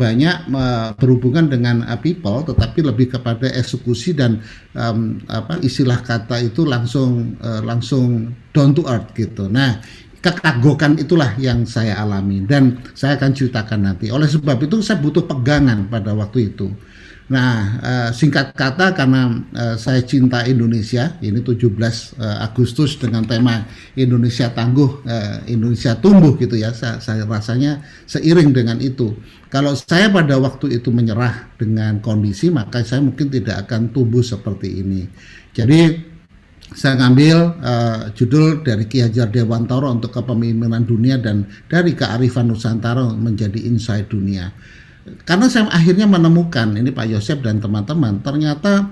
banyak berhubungan dengan people, tetapi lebih kepada eksekusi dan istilah kata itu langsung down to earth gitu. Nah, kekagokan itulah yang saya alami dan saya akan ceritakan nanti. Oleh sebab itu saya butuh pegangan pada waktu itu. Nah, singkat kata karena saya cinta Indonesia, ini 17 Agustus dengan tema Indonesia Tangguh, Indonesia Tumbuh gitu ya, saya rasanya seiring dengan itu. Kalau saya pada waktu itu menyerah dengan kondisi, maka saya mungkin tidak akan tumbuh seperti ini. Jadi saya ngambil judul dari Ki Hajar Dewantara untuk Kepemimpinan Dunia dan dari Kearifan Nusantara menjadi Insight Dunia. Karena saya akhirnya menemukan ini Pak Yosep dan teman-teman, ternyata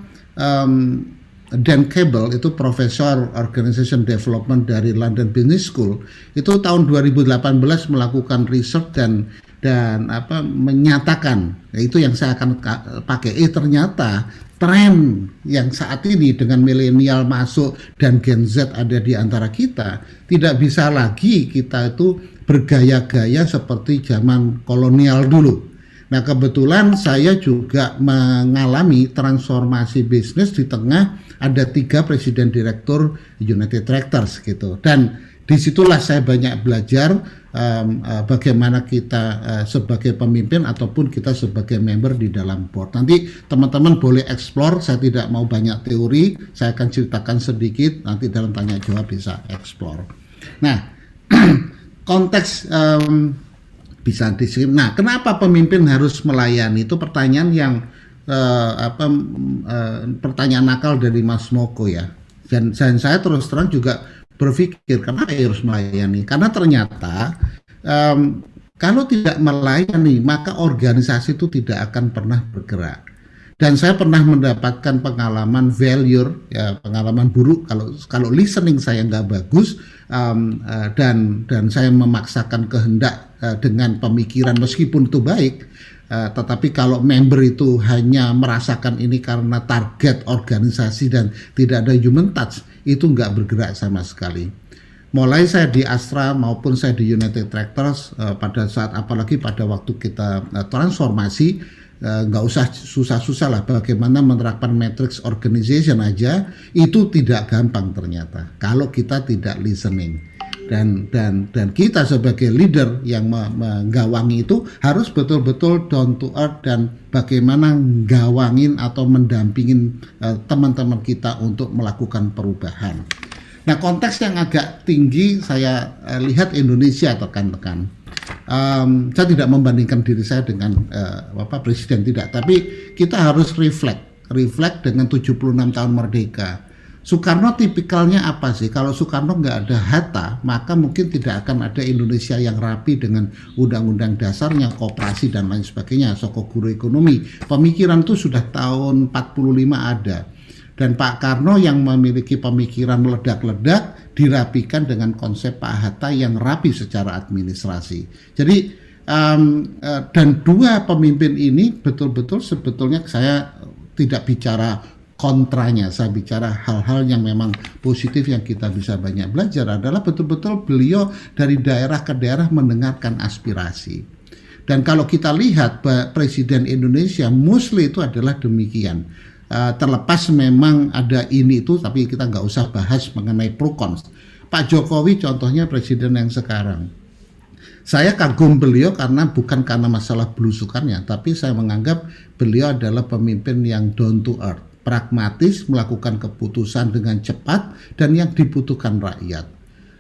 Dan Cable itu profesor Organization Development dari London Business School itu tahun 2018 melakukan research dan menyatakan, itu yang saya akan pakai, ternyata tren yang saat ini dengan milenial masuk dan Gen Z ada di antara kita, tidak bisa lagi kita itu bergaya-gaya seperti zaman kolonial dulu. Nah, kebetulan saya juga mengalami transformasi bisnis di tengah ada 3 presiden direktur United Tractors gitu. Dan disitulah saya banyak belajar bagaimana kita sebagai pemimpin ataupun kita sebagai member di dalam board. Nanti teman-teman boleh explore, saya tidak mau banyak teori, saya akan ceritakan sedikit, nanti dalam tanya jawab bisa explore. Nah, konteks bisa disini. Nah, kenapa pemimpin harus melayani? Itu pertanyaan yang pertanyaan nakal dari Mas Moko ya. Dan saya terus terang juga berpikir kenapa harus melayani? Karena ternyata kalau tidak melayani maka organisasi itu tidak akan pernah bergerak. Dan saya pernah mendapatkan pengalaman failure, ya, pengalaman buruk kalau listening saya nggak bagus, dan saya memaksakan kehendak dengan pemikiran meskipun itu baik, tetapi kalau member itu hanya merasakan ini karena target organisasi dan tidak ada human touch, itu nggak bergerak sama sekali. Mulai saya di Astra maupun saya di United Tractors, pada saat apalagi pada waktu kita transformasi, nggak usah susah-susah lah, bagaimana menerapkan matrix organization aja itu tidak gampang ternyata kalau kita tidak listening, dan kita sebagai leader yang menggawangi itu harus betul-betul down to earth dan bagaimana gawangin atau mendampingin teman-teman kita untuk melakukan perubahan. Nah, konteks yang agak tinggi saya lihat Indonesia tekan-tekan. Saya tidak membandingkan diri saya dengan presiden, tidak, tapi kita harus reflect dengan 76 tahun merdeka. Soekarno tipikalnya apa sih? Kalau Soekarno nggak ada Hatta, maka mungkin tidak akan ada Indonesia yang rapi dengan undang-undang dasarnya, koperasi dan lain sebagainya, soko guru ekonomi. Pemikiran itu sudah tahun 45 ada. Dan Pak Karno yang memiliki pemikiran meledak-ledak dirapikan dengan konsep Pak Hatta yang rapi secara administrasi. Jadi dan dua pemimpin ini betul-betul sebetulnya saya tidak bicara kontranya, saya bicara hal-hal yang memang positif yang kita bisa banyak belajar, adalah betul-betul beliau dari daerah ke daerah mendengarkan aspirasi. Dan kalau kita lihat Presiden Indonesia mostly itu adalah demikian. Terlepas memang ada ini itu, tapi kita nggak usah bahas mengenai pro cons. Pak Jokowi contohnya presiden yang sekarang, saya kagum beliau bukan karena masalah belusukannya, tapi saya menganggap beliau adalah pemimpin yang down to earth, pragmatis, melakukan keputusan dengan cepat dan yang dibutuhkan rakyat.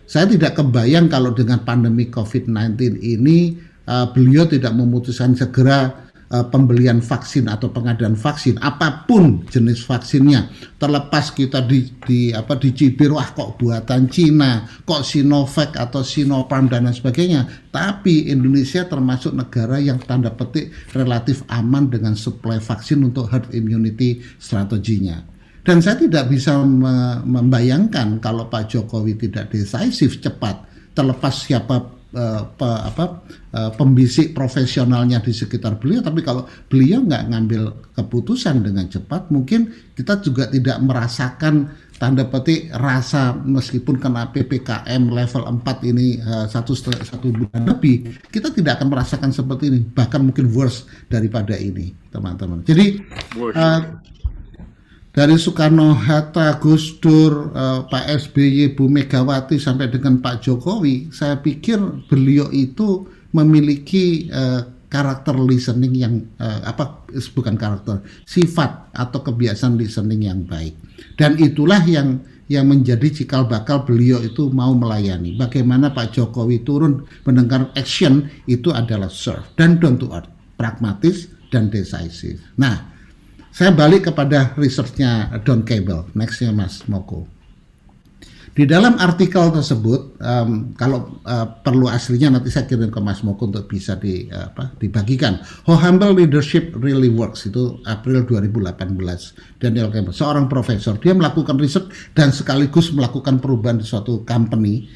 Saya tidak kebayang kalau dengan pandemi COVID-19 ini beliau tidak memutuskan segera pembelian vaksin atau pengadaan vaksin, apapun jenis vaksinnya, terlepas kita dicibir, wah kok buatan Cina, kok Sinovac atau Sinopharm dan lain sebagainya, tapi Indonesia termasuk negara yang tanda petik relatif aman dengan suplai vaksin untuk herd immunity strateginya. Dan saya tidak bisa membayangkan kalau Pak Jokowi tidak decisive, cepat, terlepas siapa pembisik profesionalnya di sekitar beliau, tapi kalau beliau nggak ngambil keputusan dengan cepat, mungkin kita juga tidak merasakan tanda petik rasa meskipun kena PPKM level 4 ini satu bulan lebih, kita tidak akan merasakan seperti ini, bahkan mungkin worse daripada ini, teman-teman. Jadi dari Soekarno Hatta, Gus Dur, Pak SBY, Bu Megawati sampai dengan Pak Jokowi, saya pikir beliau itu memiliki karakter listening yang bukan karakter, sifat atau kebiasaan listening yang baik. Dan itulah yang menjadi cikal bakal beliau itu mau melayani. Bagaimana Pak Jokowi turun mendengar action itu adalah serve dan down to earth, pragmatis dan decisive. Nah, saya balik kepada researchnya Don Cable, nextnya Mas Moko. Di dalam artikel tersebut, kalau perlu aslinya nanti saya kirim ke Mas Moko untuk bisa dibagikan. How Humble Leadership Really Works, itu April 2018. Daniel Campbell, seorang profesor, dia melakukan riset dan sekaligus melakukan perubahan di suatu company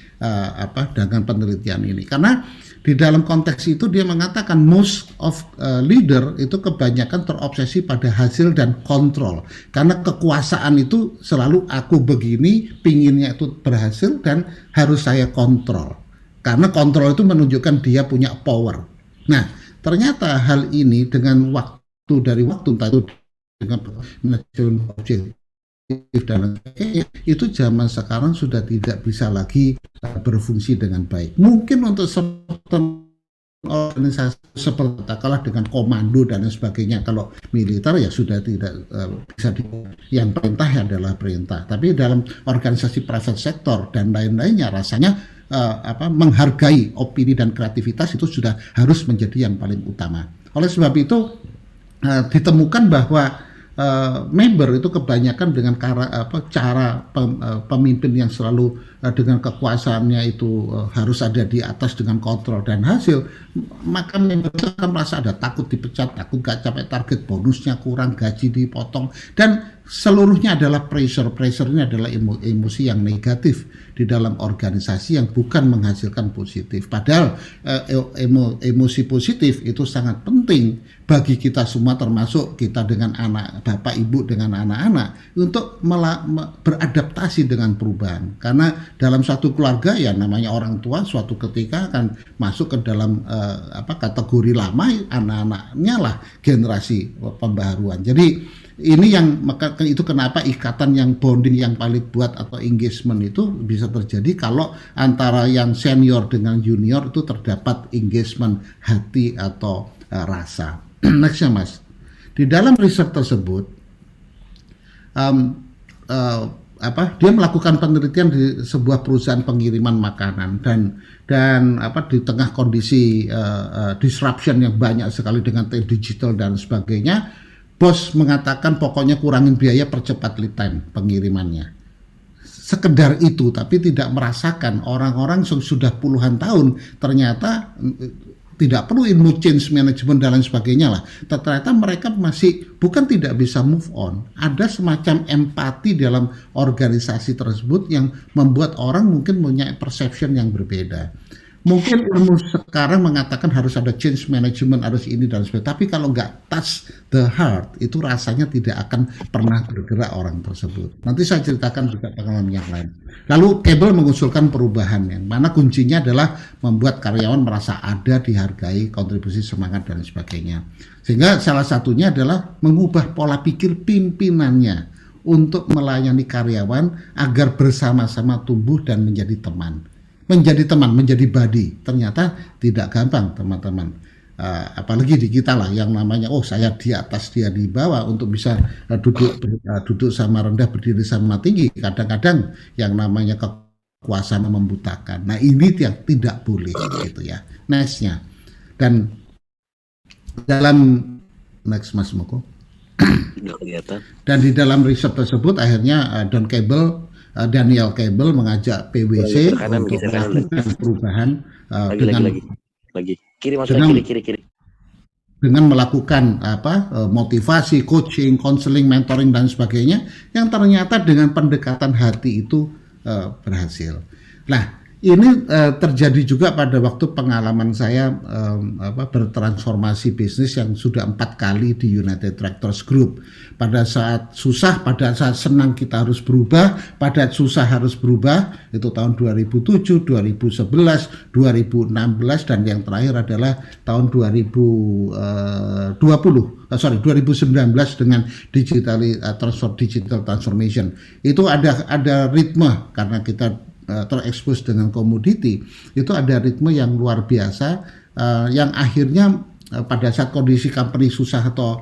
dengan penelitian ini. Karena di dalam konteks itu dia mengatakan most of leader itu kebanyakan terobsesi pada hasil dan kontrol. Karena kekuasaan itu selalu aku begini, pinginnya itu berhasil dan harus saya kontrol. Karena kontrol itu menunjukkan dia punya power. Nah, ternyata hal ini dengan waktu dari waktu, entah itu dengan manajemen objektif dan itu zaman sekarang sudah tidak bisa lagi berfungsi dengan baik. Mungkin untuk organisasi seperti kalah dengan komando dan sebagainya, kalau militer ya sudah tidak bisa yang perintah adalah perintah. Tapi dalam organisasi private sector dan lain-lainnya rasanya menghargai opini dan kreativitas itu sudah harus menjadi yang paling utama. Oleh sebab itu ditemukan bahwa member itu kebanyakan dengan cara pemimpin yang selalu dengan kekuasaannya itu harus ada di atas dengan kontrol dan hasil, maka member itu akan merasa ada takut dipecat, takut gak capai target, bonusnya kurang, gaji dipotong, dan seluruhnya adalah pressure ini adalah emosi yang negatif di dalam organisasi yang bukan menghasilkan positif. Padahal emosi positif itu sangat penting bagi kita semua, termasuk kita dengan anak, bapak ibu dengan anak-anak, untuk beradaptasi dengan perubahan. Karena dalam suatu keluarga ya namanya orang tua suatu ketika akan masuk ke dalam kategori lama, anak-anaknya lah generasi pembaharuan. Jadi ini itu kenapa ikatan yang bonding yang paling kuat atau engagement itu bisa terjadi kalau antara yang senior dengan junior itu terdapat engagement hati atau rasa. Nextnya Mas, di dalam riset tersebut dia melakukan penelitian di sebuah perusahaan pengiriman makanan dan di tengah kondisi disruption yang banyak sekali dengan digital dan sebagainya, bos mengatakan pokoknya kurangin biaya, percepat lead time pengirimannya. Sekedar itu, tapi tidak merasakan orang-orang sudah puluhan tahun ternyata tidak perlu ilmu change management dan lain sebagainya lah. Ternyata mereka masih bukan tidak bisa move on. Ada semacam empati dalam organisasi tersebut yang membuat orang mungkin punya perception yang berbeda. Mungkin ilmu sekarang mengatakan harus ada change management, harus ini dan sebagainya. Tapi kalau nggak touch the heart, itu rasanya tidak akan pernah bergerak orang tersebut. Nanti saya ceritakan juga pengalaman yang lain. Lalu Cable mengusulkan perubahan yang mana kuncinya adalah membuat karyawan merasa ada, dihargai, kontribusi, semangat dan sebagainya. Sehingga salah satunya adalah mengubah pola pikir pimpinannya untuk melayani karyawan agar bersama-sama tumbuh dan menjadi teman. Menjadi buddy. Ternyata tidak gampang, teman-teman. Apalagi di kita lah yang namanya saya di atas dia di bawah, untuk bisa duduk sama rendah, berdiri sama tinggi. Kadang-kadang yang namanya kekuasaan membutakan. Nah, ini yang tidak boleh gitu ya. Nextnya. Dan dalam next Mas Moko. Dan di dalam riset tersebut akhirnya Daniel Cable mengajak PwC untuk melakukan perubahan dengan melakukan motivasi, coaching, counseling, mentoring dan sebagainya, yang ternyata dengan pendekatan hati itu berhasil. Nah, Ini terjadi juga pada waktu pengalaman saya bertransformasi bisnis yang sudah 4 kali di United Tractors Group. Pada saat susah, pada saat senang kita harus berubah, pada saat susah harus berubah. Itu tahun 2007, 2011, 2016 dan yang terakhir adalah tahun 2019 dengan digital transformation. Itu ada ritme karena kita terekspos dengan komoditi, itu ada ritme yang luar biasa yang akhirnya pada saat kondisi company susah atau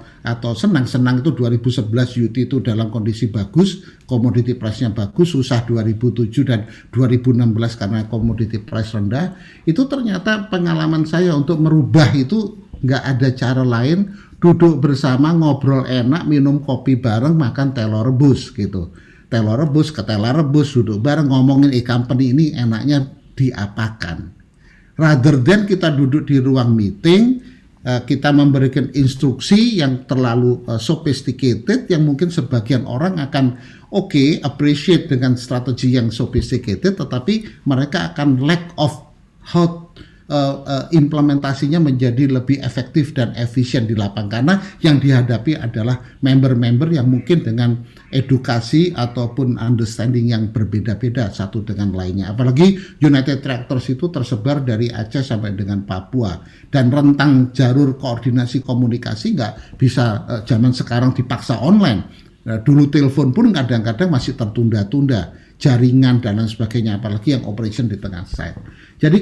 senang itu 2011 UT itu dalam kondisi bagus, komoditi price-nya bagus, susah 2007 dan 2016 karena komoditi price rendah. Itu ternyata pengalaman saya untuk merubah itu nggak ada cara lain, duduk bersama, ngobrol enak, minum kopi bareng, makan telur rebus gitu. Telur rebus ke telur rebus, duduk bareng ngomongin company ini enaknya diapakan. Rather than kita duduk di ruang meeting, kita memberikan instruksi yang terlalu sophisticated, yang mungkin sebagian orang akan appreciate dengan strategi yang sophisticated, tetapi mereka akan lack of how implementasinya menjadi lebih efektif dan efisien di lapangan, karena yang dihadapi adalah member-member yang mungkin dengan edukasi ataupun understanding yang berbeda-beda satu dengan lainnya. Apalagi United Tractors itu tersebar dari Aceh sampai dengan Papua, dan rentang jalur koordinasi komunikasi nggak bisa zaman sekarang dipaksa online. Dulu telepon pun kadang-kadang masih tertunda-tunda, jaringan dan lain sebagainya, apalagi yang operation di tengah site. Jadi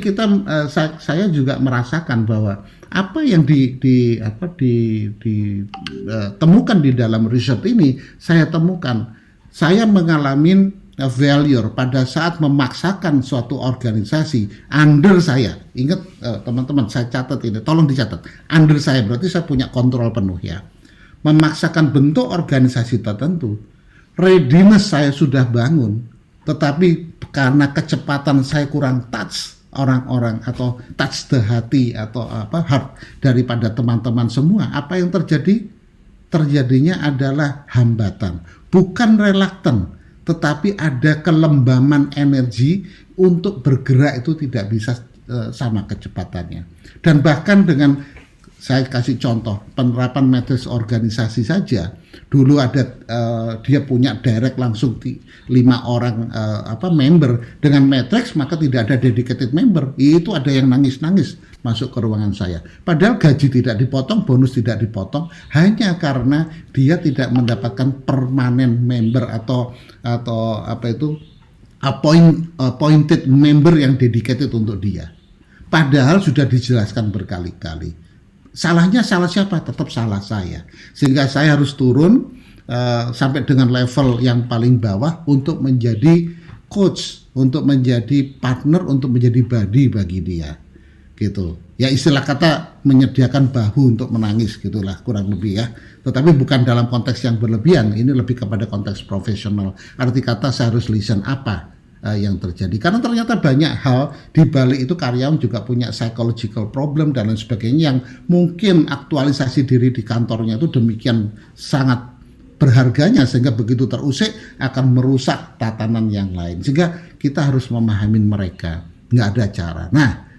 saya juga merasakan bahwa apa yang ditemukan di dalam riset ini, saya temukan, saya mengalami failure pada saat memaksakan suatu organisasi under saya. Ingat teman-teman, saya catat ini, tolong dicatat. Under saya berarti saya punya kontrol penuh ya. Memaksakan bentuk organisasi tertentu, readiness saya sudah bangun, tetapi karena kecepatan saya kurang touch orang-orang atau touch the hati atau heart daripada teman-teman semua, apa yang terjadi? Terjadinya adalah hambatan, bukan reluctant, tetapi ada kelembaman energi untuk bergerak itu tidak bisa sama kecepatannya. Dan bahkan dengan, saya kasih contoh penerapan matriks organisasi saja. Dulu ada dia punya direct langsung 5 orang member, dengan matriks maka tidak ada dedicated member. Itu ada yang nangis-nangis masuk ke ruangan saya. Padahal gaji tidak dipotong, bonus tidak dipotong, hanya karena dia tidak mendapatkan permanen member atau appointed member yang dedicated untuk dia. Padahal sudah dijelaskan berkali-kali. Salahnya salah siapa? Tetap salah saya. Sehingga saya harus turun sampai dengan level yang paling bawah untuk menjadi coach, untuk menjadi partner, untuk menjadi buddy bagi dia. Gitu. Ya istilah kata menyediakan bahu untuk menangis gitulah kurang lebih ya. Tetapi bukan dalam konteks yang berlebihan, ini lebih kepada konteks profesional. Arti kata saya harus listen apa yang terjadi, karena ternyata banyak hal di balik itu karyawan juga punya psychological problem dan lain sebagainya, yang mungkin aktualisasi diri di kantornya itu demikian sangat berharganya sehingga begitu terusik akan merusak tatanan yang lain, sehingga kita harus memahami mereka, nggak ada cara. Nah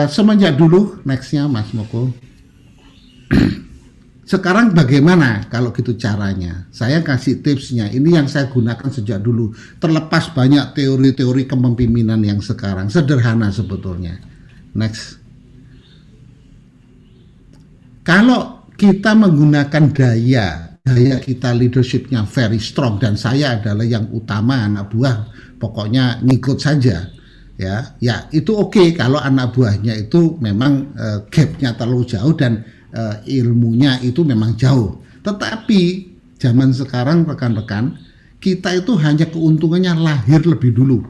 semenjak dulu, nextnya Mas Moko, sekarang bagaimana kalau gitu caranya? Saya kasih tipsnya, ini yang saya gunakan sejak dulu. Terlepas banyak teori-teori kepemimpinan yang sekarang, sederhana sebetulnya. Next. Kalau kita menggunakan gaya kita leadershipnya very strong, dan saya adalah yang utama anak buah, pokoknya ngikut saja. Ya itu oke kalau anak buahnya itu memang gapnya terlalu jauh dan ilmunya itu memang jauh. Tetapi zaman sekarang rekan-rekan, kita itu hanya keuntungannya lahir lebih dulu.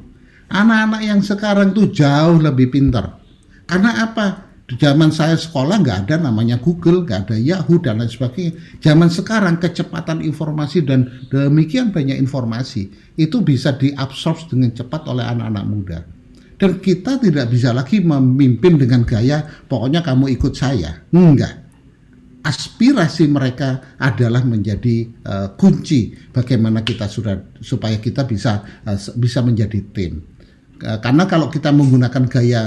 Anak-anak yang sekarang tuh jauh lebih pintar. Karena apa? Di zaman saya sekolah nggak ada namanya Google, nggak ada Yahoo dan lain sebagainya. Zaman sekarang kecepatan informasi dan demikian banyak informasi itu bisa diabsorb dengan cepat oleh anak-anak muda. Dan kita tidak bisa lagi memimpin dengan gaya pokoknya kamu ikut saya. Enggak. Aspirasi mereka adalah menjadi kunci bagaimana kita supaya kita bisa menjadi tim. Karena kalau kita menggunakan gaya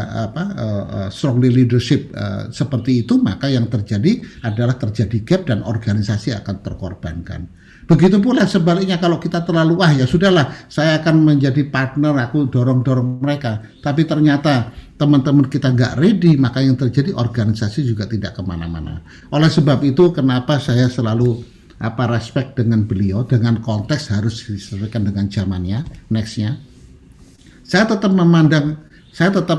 strongly leadership seperti itu, maka yang terjadi adalah terjadi gap dan organisasi akan terkorbankan. Begitu pula sebaliknya, kalau kita terlalu ya sudahlah, saya akan menjadi partner, aku dorong mereka, tapi ternyata teman-teman kita nggak ready, maka yang terjadi organisasi juga tidak kemana-mana. Oleh sebab itu, kenapa saya selalu respect dengan beliau, dengan konteks harus disesuaikan dengan zamannya, nextnya. Saya tetap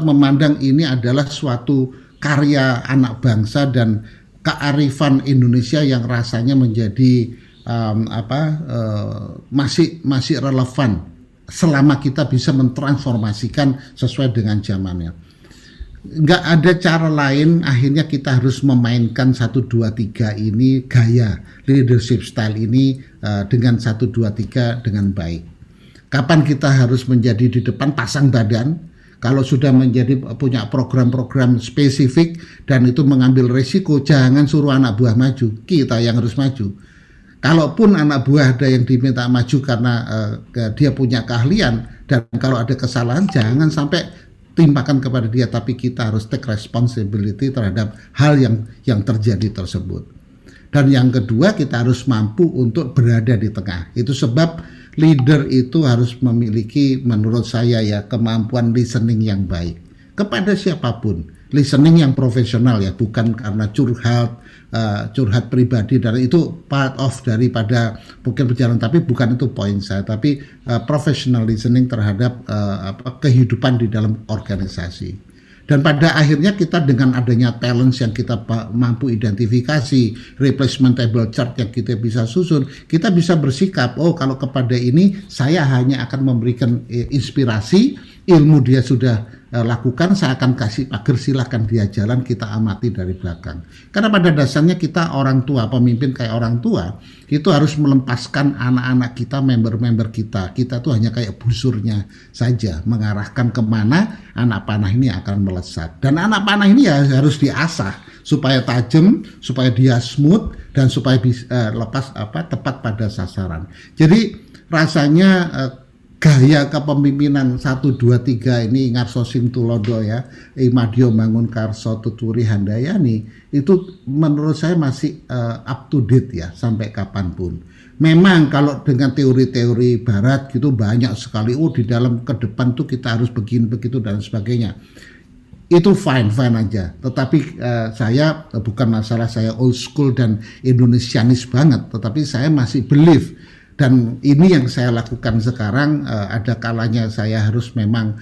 memandang ini adalah suatu karya anak bangsa dan kearifan Indonesia yang rasanya menjadi masih relevan selama kita bisa mentransformasikan sesuai dengan zamannya. Nggak ada cara lain, akhirnya kita harus memainkan 1, 2, 3 ini, gaya leadership style ini dengan 1, 2, 3 dengan baik. Kapan kita harus menjadi di depan, pasang badan. Kalau sudah punya program-program spesifik dan itu mengambil risiko, jangan suruh anak buah maju, kita yang harus maju. Kalaupun anak buah ada yang diminta maju karena dia punya keahlian, dan kalau ada kesalahan jangan sampai timpakan kepada dia, tapi kita harus take responsibility terhadap hal yang terjadi tersebut. Dan yang kedua, kita harus mampu untuk berada di tengah. Itu sebab leader itu harus memiliki, menurut saya kemampuan listening yang baik kepada siapapun. Listening yang profesional bukan karena curhat pribadi, dan itu part of daripada mungkin perjalanan, tapi bukan itu poin saya, tapi professional listening terhadap kehidupan di dalam organisasi. Dan pada akhirnya kita dengan adanya talents yang kita mampu identifikasi, replacement table chart yang kita bisa susun, kita bisa bersikap, kalau kepada ini saya hanya akan memberikan inspirasi, ilmu dia sudah lakukan, saya akan kasih pagar, silakan dia jalan, kita amati dari belakang. Karena pada dasarnya kita orang tua, pemimpin kayak orang tua, itu harus melepaskan anak-anak kita, member-member kita. Kita tuh hanya kayak busurnya saja, mengarahkan kemana anak panah ini akan melesat. Dan anak panah ini harus diasah supaya tajam, supaya dia smooth, dan supaya bisa tepat pada sasaran. Jadi rasanya gaya kepemimpinan 1, 2, 3 ini Ngarso Simtulodo Imadio Mangunkarso Tuturi Handayani itu menurut saya masih up to date sampai kapanpun. Memang kalau dengan teori-teori barat gitu banyak sekali, di dalam ke depan tuh kita harus begini begitu dan sebagainya. Itu fine aja. Tetapi saya bukan masalah saya old school dan Indonesianis banget, tetapi saya masih believe. Dan ini yang saya lakukan sekarang, ada kalanya saya harus memang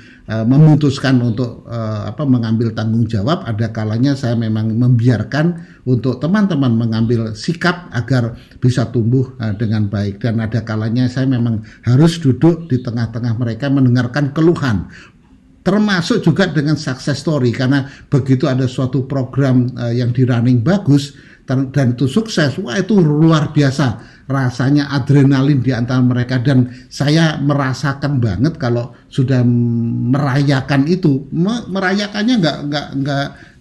memutuskan untuk mengambil tanggung jawab, ada kalanya saya memang membiarkan untuk teman-teman mengambil sikap agar bisa tumbuh dengan baik. Dan ada kalanya saya memang harus duduk di tengah-tengah mereka mendengarkan keluhan, termasuk juga dengan success story, karena begitu ada suatu program yang di running bagus dan itu sukses, itu luar biasa rasanya adrenalin di antara mereka, dan saya merasakan banget kalau sudah merayakan itu. Merayakannya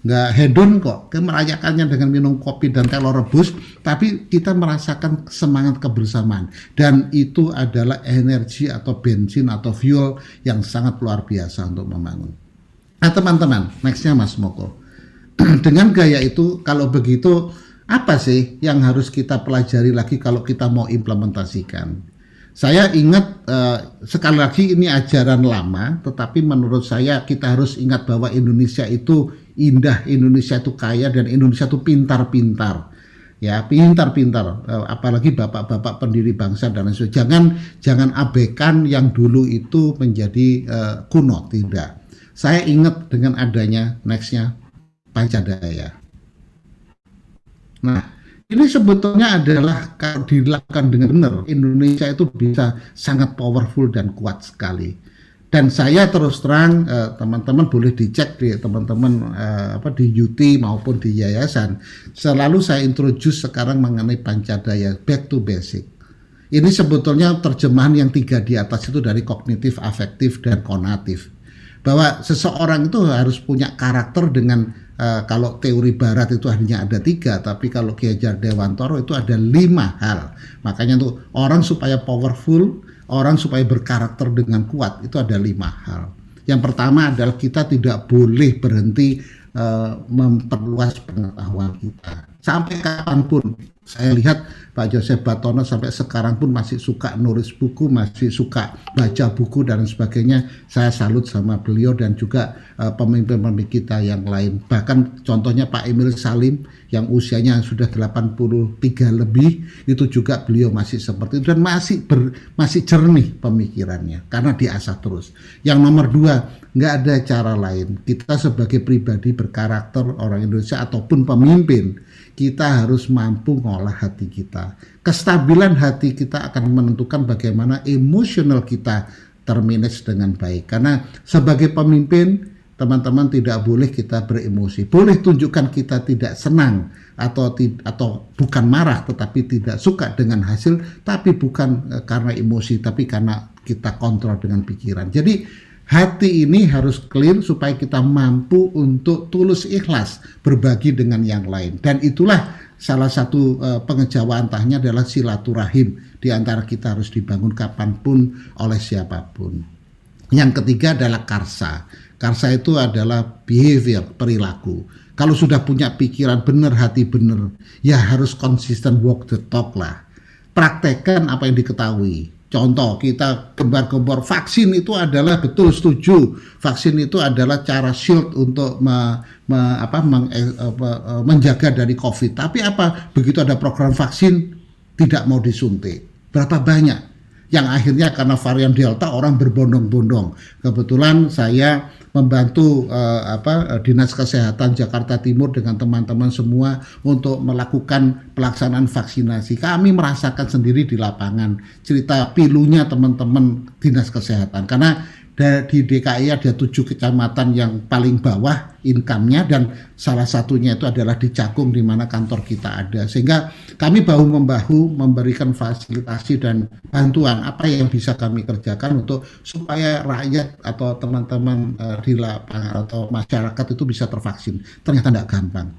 nggak hedon kok, merayakannya dengan minum kopi dan telur rebus, tapi kita merasakan semangat kebersamaan, dan itu adalah energi atau bensin atau fuel yang sangat luar biasa untuk membangun. Nah teman-teman, nextnya Mas Moko, dengan gaya itu, kalau begitu apa sih yang harus kita pelajari lagi kalau kita mau implementasikan? Saya ingat sekali lagi ini ajaran lama, tetapi menurut saya kita harus ingat bahwa Indonesia itu indah, Indonesia itu kaya, dan Indonesia itu pintar-pintar. Pintar-pintar, apalagi bapak-bapak pendiri bangsa dan lain sebagainya. Jangan abaikan yang dulu itu menjadi kuno, tidak. Saya ingat dengan adanya nextnya Pancadaya. Nah, ini sebetulnya adalah kalau dilakukan dengan benar, Indonesia itu bisa sangat powerful dan kuat sekali. Dan saya terus terang, teman-teman boleh dicek di teman-teman di UT maupun di yayasan, selalu saya introduce sekarang mengenai Pancadaya, back to basic. Ini sebetulnya terjemahan yang 3 di atas itu dari kognitif, afektif, dan konatif. Bahwa seseorang itu harus punya karakter dengan kalau teori barat itu hanya ada 3, tapi kalau Ki Hajar Dewantara itu ada 5 hal. Makanya tuh orang supaya powerful, orang supaya berkarakter dengan kuat, itu ada 5 hal. Yang pertama adalah kita tidak boleh berhenti memperluas pengetahuan kita. Sampai kapanpun, saya lihat Pak Joseph Batono sampai sekarang pun masih suka nulis buku, masih suka baca buku dan sebagainya. Saya salut sama beliau dan juga pemimpin-pemimpin kita yang lain. Bahkan contohnya Pak Emil Salim yang usianya sudah 83 lebih, itu juga beliau masih seperti itu dan masih jernih pemikirannya karena diasah terus. Yang nomor dua, nggak ada cara lain. Kita sebagai pribadi berkarakter orang Indonesia ataupun pemimpin, kita harus mampu mengolah hati kita. Kestabilan hati kita akan menentukan bagaimana emosional kita termanage dengan baik. Karena sebagai pemimpin, teman-teman tidak boleh kita beremosi. Boleh tunjukkan kita tidak senang atau bukan marah tetapi tidak suka dengan hasil, tapi bukan karena emosi, tapi karena kita kontrol dengan pikiran. Jadi hati ini harus clear supaya kita mampu untuk tulus ikhlas berbagi dengan yang lain. Dan itulah salah satu pengejawantahnya adalah silaturahim di antara kita harus dibangun kapanpun oleh siapapun. Yang ketiga adalah karsa. Karsa itu adalah behavior, perilaku. Kalau sudah punya pikiran benar, hati benar, ya harus konsisten walk the talk lah. Praktekkan apa yang diketahui. Contoh, kita gembar-gembor vaksin itu adalah, betul setuju, vaksin itu adalah cara shield untuk menjaga dari COVID. Tapi apa, begitu ada program vaksin tidak mau disuntik. Berapa banyak yang akhirnya karena varian Delta orang berbondong-bondong. Kebetulan saya membantu Dinas Kesehatan Jakarta Timur dengan teman-teman semua untuk melakukan pelaksanaan vaksinasi. Kami merasakan sendiri di lapangan cerita pilunya teman-teman Dinas Kesehatan, karena di DKI ada 7 kecamatan yang paling bawah income-nya dan salah satunya itu adalah di Cakung di mana kantor kita ada. Sehingga kami bahu-membahu memberikan fasilitasi dan bantuan apa yang bisa kami kerjakan untuk supaya rakyat atau teman-teman di lapangan atau masyarakat itu bisa tervaksin. Ternyata tidak gampang.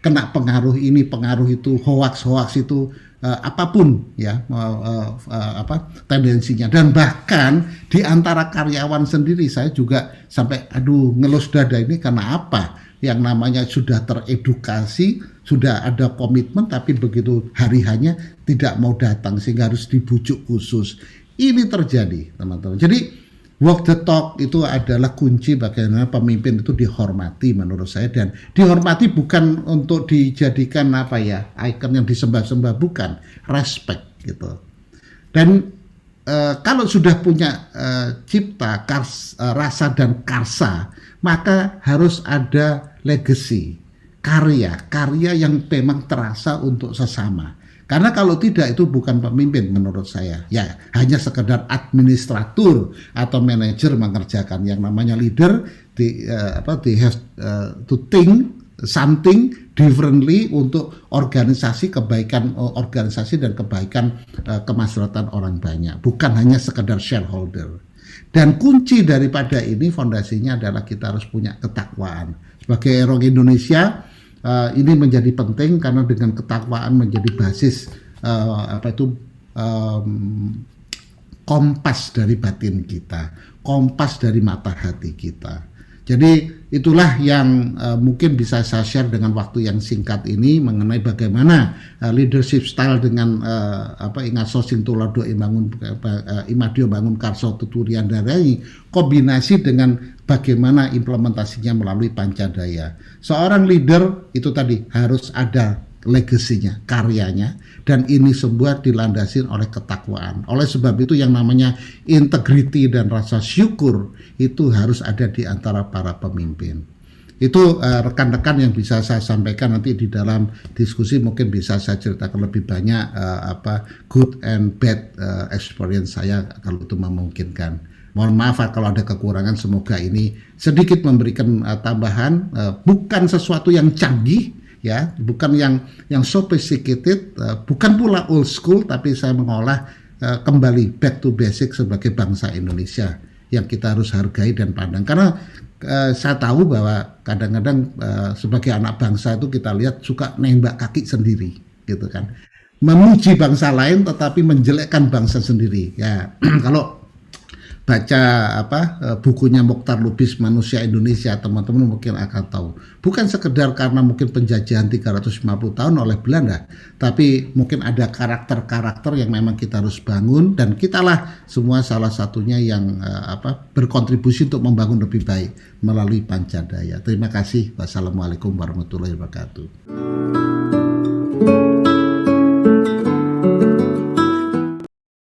Kena pengaruh ini, pengaruh itu, hoax itu, apapun ya tendensinya. Dan bahkan di antara karyawan sendiri saya juga sampai ngelus dada ini karena apa? Yang namanya sudah teredukasi, sudah ada komitmen, tapi begitu hari hanya tidak mau datang sehingga harus dibujuk khusus. Ini terjadi, teman-teman. Jadi walk the talk itu adalah kunci bagaimana pemimpin itu dihormati menurut saya, dan dihormati bukan untuk dijadikan ikon yang disembah-sembah, bukan, respect gitu. Dan kalau sudah punya cipta, rasa dan karsa, maka harus ada legacy, karya yang memang terasa untuk sesama. Karena kalau tidak itu bukan pemimpin menurut saya. Ya, hanya sekedar administratur atau manajer mengerjakan. Yang namanya leader, they have to think something differently untuk kebaikan organisasi dan kebaikan kemaslahatan orang banyak. Bukan hanya sekedar shareholder. Dan kunci daripada ini, fondasinya adalah kita harus punya ketakwaan. Sebagai orang Indonesia, ini menjadi penting karena dengan ketakwaan menjadi basis kompas dari batin kita, kompas dari mata hati kita. Jadi itulah yang mungkin bisa saya share dengan waktu yang singkat ini mengenai bagaimana leadership style dengan ingat sosing tulodo imadio bangun karso tuturian darai, kombinasi dengan bagaimana implementasinya melalui Pancadaya. Seorang leader itu tadi harus ada legasinya, karyanya, dan ini semua dilandasi oleh ketakwaan. Oleh sebab itu yang namanya integriti dan rasa syukur itu harus ada di antara para pemimpin. Itu rekan-rekan yang bisa saya sampaikan, nanti di dalam diskusi mungkin bisa saya ceritakan lebih banyak good and bad experience saya kalau itu memungkinkan. Mohon maaf kalau ada kekurangan, semoga ini sedikit memberikan tambahan, bukan sesuatu yang canggih, ya, bukan yang sophisticated, bukan pula old school, tapi saya mengolah kembali back to basic sebagai bangsa Indonesia yang kita harus hargai dan pandang. Karena saya tahu bahwa kadang-kadang sebagai anak bangsa itu kita lihat suka nembak kaki sendiri, gitu kan, memuji bangsa lain tetapi menjelekkan bangsa sendiri. Ya, kalau baca bukunya Mokhtar Lubis Manusia Indonesia, teman-teman mungkin akan tahu. Bukan sekedar karena mungkin penjajahan 350 tahun oleh Belanda, tapi mungkin ada karakter-karakter yang memang kita harus bangun, dan kitalah semua salah satunya yang berkontribusi untuk membangun lebih baik melalui Pancadaya. Terima kasih. Wassalamualaikum warahmatullahi wabarakatuh.